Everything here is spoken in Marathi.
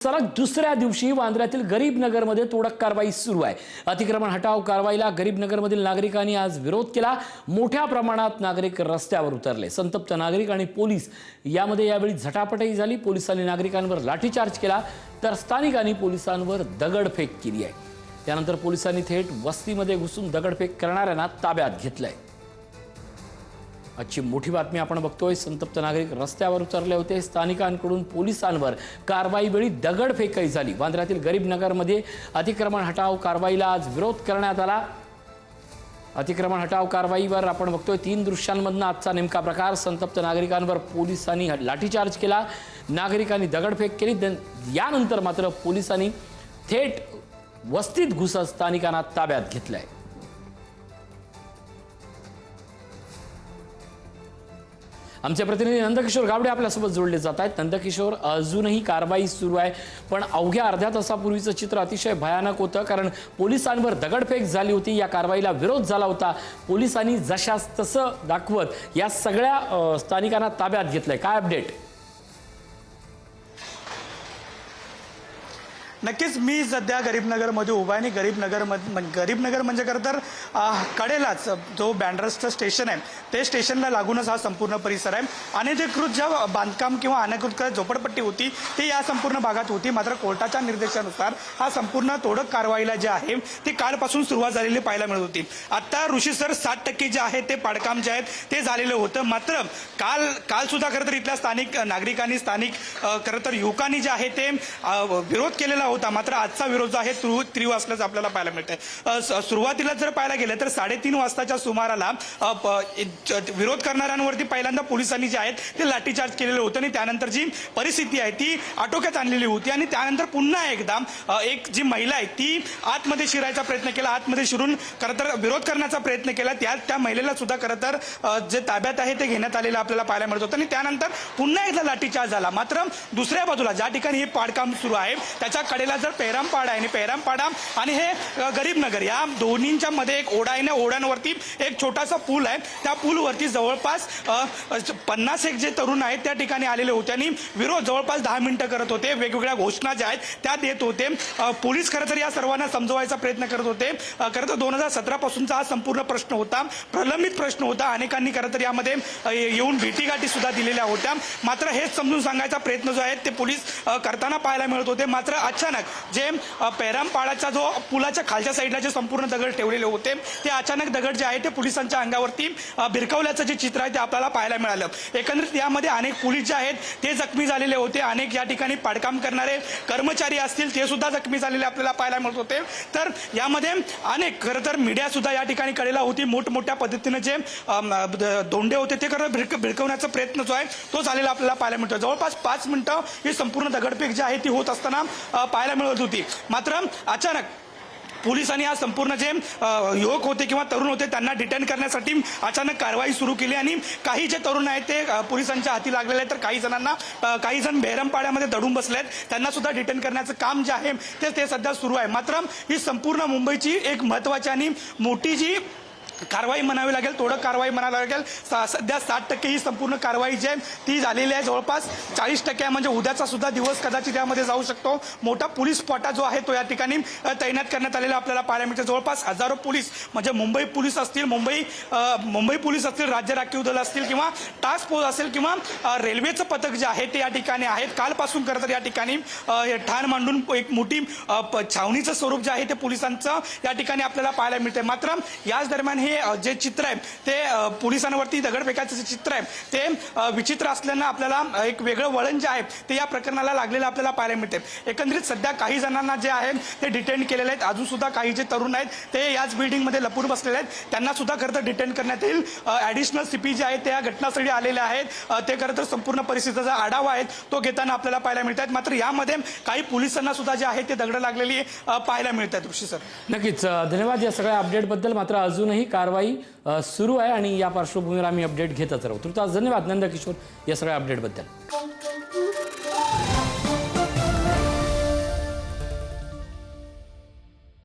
सलग दुसऱ्या दिवशी वांद्र्यातील गरीबनगरमध्ये तोडक कारवाई सुरू आहे। अतिक्रमण हटाव कारवाईला गरीबनगरमधील नागरिकांनी आज विरोध केला। मोठ्या प्रमाणात नागरिक रस्त्यावर उतरले। संतप्त नागरिक आणि पोलीस यामध्ये यावेळी झटापटही झाली। पोलिसांनी नागरिकांवर लाठीचार्ज केला तर स्थानिकांनी पोलिसांवर दगडफेक केली आहे। त्यानंतर पोलिसांनी थेट वस्तीमध्ये घुसून दगडफेक करणाऱ्यांना ताब्यात घेतलंय। आजची मोठी बातमी आपण बघतोय। संतप्त नागरिक रस्त्यावर उतरले होते। स्थानिकांकडून पोलिसांवर कारवाईवेळी दगडफेकही झाली। वांद्र्यातील गरीबनगरमध्ये अतिक्रमण हटाव कारवाईला आज विरोध करण्यात आला। अतिक्रमण हटाव कारवाईवर आपण बघतोय 3 दृश्यांमधून आजचा नेमका प्रकार। संतप्त नागरिकांवर पोलिसांनी लाठीचार्ज केला, नागरिकांनी दगडफेक केली। यानंतर मात्र पोलिसांनी थेट वस्तीत घुसत स्थानिकांना ताब्यात घेतलंय। आमचे प्रतिनिधी नंदकिशोर गावडे आपल्यासोबत जोडले जात आहेत। नंदकिशोर, अजूनही कारवाई सुरू आहे, पण अवघ्या अर्ध्या तासापूर्वीचं चित्र अतिशय भयानक होतं, कारण पोलिसांवर दगडफेक झाली होती। या कारवाईला विरोध झाला होता। पोलिसांनी जशास तसं दाखवत या सगळ्या स्थानिकांना ताब्यात घेतलंय। काय अपडेट? नक्कीच मी सध्या गरीबनगरमध्ये उभा आहे आणि गरीबनगर म्हणजे खरं तर कडेलाच जो बँड्राचं स्टेशन आहे ते स्टेशनला लागूनच हा संपूर्ण परिसर आहे। अनधिकृत ज्या बांधकाम किंवा अनधिकृत झोपडपट्टी होती ती या संपूर्ण भागात होती। मात्र कोर्टाच्या निर्देशानुसार हा संपूर्ण तोडक कारवाईला जे आहे ती कालपासून सुरुवात झालेली पाहायला मिळत होती। आता ऋषीसर 60% जे आहे ते पाडकाम जे आहेत ते झालेलं होतं। मात्र काल सुद्धा खरं तर इथल्या स्थानिक नागरिकांनी खरं तर युवकांनी जे आहे ते विरोध केलेला होता। मात्र आजचा विरोध जो आहे तीव्र असल्याचं आपल्याला पाहायला मिळतंय। सुरुवातीला जर पाहायला गेलं तर 3:30 वाजताच्या सुमाराला विरोध करणाऱ्यांवरती पहिल्यांदा पोलिसांनी जे आहेत ते लाठीचार्ज केलेलं होतं आणि त्यानंतर जी परिस्थिती आहे ती आटोक्यात आणलेली होती। आणि त्यानंतर पुन्हा एकदा एक जी महिला आहे ती आतमध्ये शिरायचा प्रयत्न केला, आतमध्ये शिरून खरं तर विरोध करण्याचा प्रयत्न केला। त्या महिलेला सुद्धा खरं तर जे ताब्यात आहे ते घेण्यात आलेलं आपल्याला पाहायला मिळत होतं आणि त्यानंतर पुन्हा एकदा लाठीचार्ज झाला। मात्र दुसऱ्या बाजूला ज्या ठिकाणी हे पाडकाम सुरू आहे त्याच्या कडेला जर पेरामपाडा आहे आणि पेरामपाडा आणि हे गरीबनगर या दोन्हींच्या मध्ये एक ओढा आहे। ओढ्यांवरती एक छोटासा पूल आहे। त्या पूलवरती जवळपास 50 जे तरुण आहेत त्या ठिकाणी आलेले होते आणि विरोध जवळपास 10 मिनिटं करत होते। वेगवेगळ्या घोषणा ज्या आहेत त्या देत होते। पोलीस खरं तर या सर्वांना समजवायचा प्रयत्न करत होते। खरं तर 2017 पासूनचा हा संपूर्ण प्रश्न होता, प्रलंबित प्रश्न होता। अनेकांनी खरं तर यामध्ये येऊन भेटीगाठी सुद्धा दिलेल्या होत्या। मात्र हेच समजून सांगायचा प्रयत्न जो आहे ते पोलीस करताना पाहायला मिळत होते। मात्र अचानक जे पेरामपाडाचा जो पुलाच्या खालच्या साईडला जे संपूर्ण दगड ठेवलेले होते ते अचानक दगड जे आहे ते पोलिसांच्या अंगावरती भिरकवल्याचं जे चित्र आहे ते आपल्याला पाहायला मिळालं। एकंदरीत यामध्ये अनेक पोलीस जे आहेत ते जखमी झालेले होते। अनेक या ठिकाणी पाडकाम करणारे कर्मचारी असतील ते सुद्धा जखमी झालेले आपल्याला पाहायला मिळत होते। तर यामध्ये अनेक खरं तर मीडिया सुद्धा या ठिकाणी कडेला होती। मोठमोठ्या पद्धतीने जे दोंडे होते ते खरं भिरकवण्याचा प्रयत्न जो आहे तो झालेला आपल्याला पाहायला मिळतो। जवळपास 5 मिनिटं ही संपूर्ण दगडफेक जी आहे ती होत असताना पाहायला मिळत होती। मात्र अचानक पोलिसांनी हा संपूर्ण जे युवक होते किंवा तरुण होते त्यांना डिटेन करण्यासाठी अचानक कारवाई सुरू केली आणि काही जे तरुण आहेत ते पोलिसांच्या हाती लागलेले आहेत, तर काही जण बेरमपाड्यामध्ये दडून बसले आहेत। त्यांना सुद्धा डिटेन करण्याचं काम जे आहे ते सध्या सुरू आहे। मात्र ही संपूर्ण मुंबईची एक महत्त्वाची आणि मोठी जी कारवाई म्हणावी लागेल, तोडक कारवाई म्हणावी लागेल। सध्या 60% ही संपूर्ण कारवाई जी आहे ती झालेली आहे। जवळपास 40% म्हणजे उद्याचा सुद्धा दिवस कदाचित यामध्ये जाऊ शकतो। मोठा पोलीस स्पॉटा जो आहे तो या ठिकाणी तैनात करण्यात आलेला आपल्याला पाहायला मिळते। जवळपास हजारो पोलीस म्हणजे मुंबई पोलीस असतील, मुंबई पोलीस असतील, राज्य राखीव दल असतील किंवा टास्क फोर्स असेल किंवा रेल्वेचं पथक जे आहे ते या ठिकाणी आहेत। कालपासून खरं तर या ठिकाणी ठाण मांडून एक मोठी छावणीचं स्वरूप जे आहे ते पोलिसांचं या ठिकाणी आपल्याला पाहायला मिळते। मात्र याच दरम्यान जे चित्र आहे ते पोलिसांवरती दगडफेकाचं जे चित्र आहे ते विचित्र असल्यानं आपल्याला एक वेगळं वळण जे आहे ते या प्रकरणाला लागलेलं आपल्याला पाहायला मिळते। एकंदरीत सध्या काही जणांना जे आहे ते डिटेन केलेले आहेत। अजून सुद्धा काही जे तरुण आहेत ते याच बिल्डिंगमध्ये लपून बसलेले आहेत। त्यांना सुद्धा खरं तर डिटेन करण्यात येईल। ॲडिशनल CP जे आहेत ते या घटनास्थळी आलेले आहेत। ते खरं तर संपूर्ण परिस्थितीचा आढावा आहे तो घेताना आपल्याला पाहायला मिळतात। मात्र यामध्ये काही पोलिसांना सुद्धा जे आहे ते दगड लागलेली पाहायला मिळतात। ऋषी सर, नक्कीच धन्यवाद या सगळ्या अपडेटबद्दल। मात्र अजूनही कारवाई सुरू आहे आणि या पार्श्वभूमीवर आम्ही अपडेट घेतच राहू। तुर्तास धन्यवाद नंदकिशोर या सगळ्या अपडेटबद्दल।